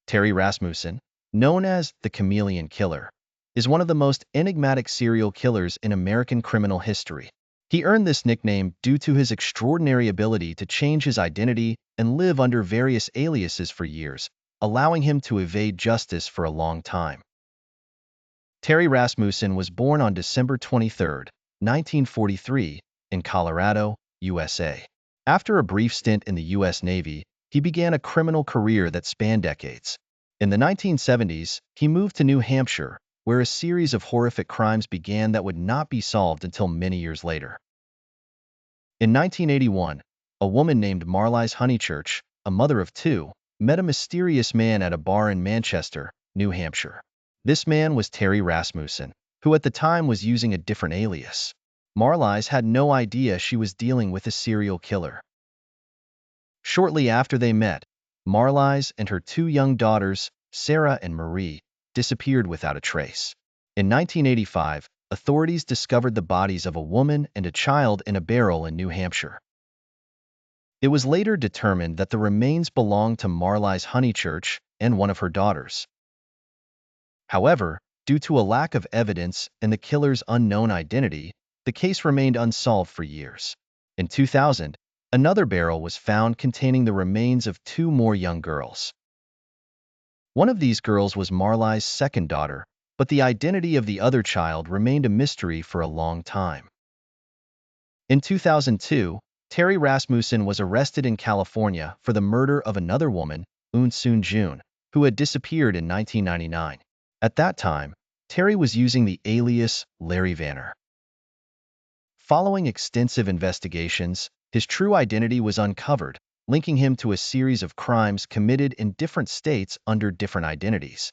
Terry Rasmussen, known as the Chameleon Killer, is one of the most enigmatic serial killers in American criminal history. He earned this nickname due to his extraordinary ability to change his identity and live under various aliases for years, allowing him to evade justice for a long time. Terry Rasmussen was born on December 23, 1943, in Colorado, USA. After a brief stint in the U.S. Navy, he began a criminal career that spanned decades. In the 1970s, he moved to New Hampshire, where a series of horrific crimes began that would not be solved until many years later. In 1981, a woman named Marlyse Honeychurch, a mother of two, met a mysterious man at a bar in Manchester, New Hampshire. This man was Terry Rasmussen, who at the time was using a different alias. Marlyse had no idea she was dealing with a serial killer. Shortly after they met, Marlyse and her two young daughters, Sarah and Marie, disappeared without a trace. In 1985, authorities discovered the bodies of a woman and a child in a barrel in New Hampshire. It was later determined that the remains belonged to Marlyse Honeychurch and one of her daughters. However, due to a lack of evidence and the killer's unknown identity, the case remained unsolved for years. In 2000, another barrel was found containing the remains of two more young girls. One of these girls was Marlyse's second daughter, but the identity of the other child remained a mystery for a long time. In 2002, Terry Rasmussen was arrested in California for the murder of another woman, Eun Soon Jun, who had disappeared in 1999. At that time, Terry was using the alias Larry Vanner. Following extensive investigations, his true identity was uncovered, linking him to a series of crimes committed in different states under different identities.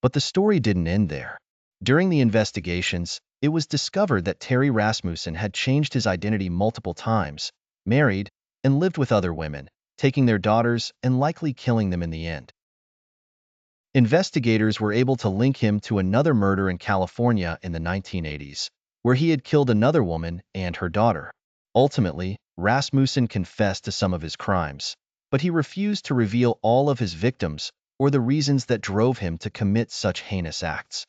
But the story didn't end there. During the investigations, it was discovered that Terry Rasmussen had changed his identity multiple times, married, and lived with other women, taking their daughters and likely killing them in the end. Investigators were able to link him to another murder in California in the 1980s, where he had killed another woman and her daughter. Ultimately, Rasmussen confessed to some of his crimes, but he refused to reveal all of his victims or the reasons that drove him to commit such heinous acts.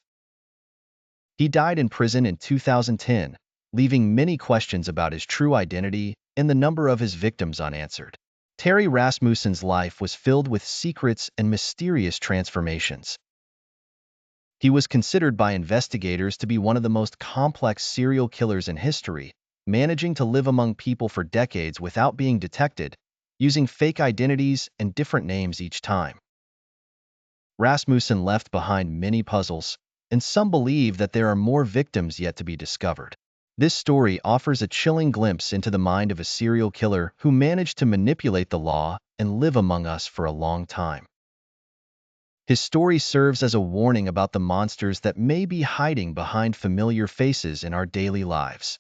He died in prison in 2010, leaving many questions about his true identity and the number of his victims unanswered. Terry Rasmussen's life was filled with secrets and mysterious transformations. He was considered by investigators to be one of the most complex serial killers in history, managing to live among people for decades without being detected, using fake identities and different names each time. Rasmussen left behind many puzzles, and some believe that there are more victims yet to be discovered. This story offers a chilling glimpse into the mind of a serial killer who managed to manipulate the law and live among us for a long time. His story serves as a warning about the monsters that may be hiding behind familiar faces in our daily lives.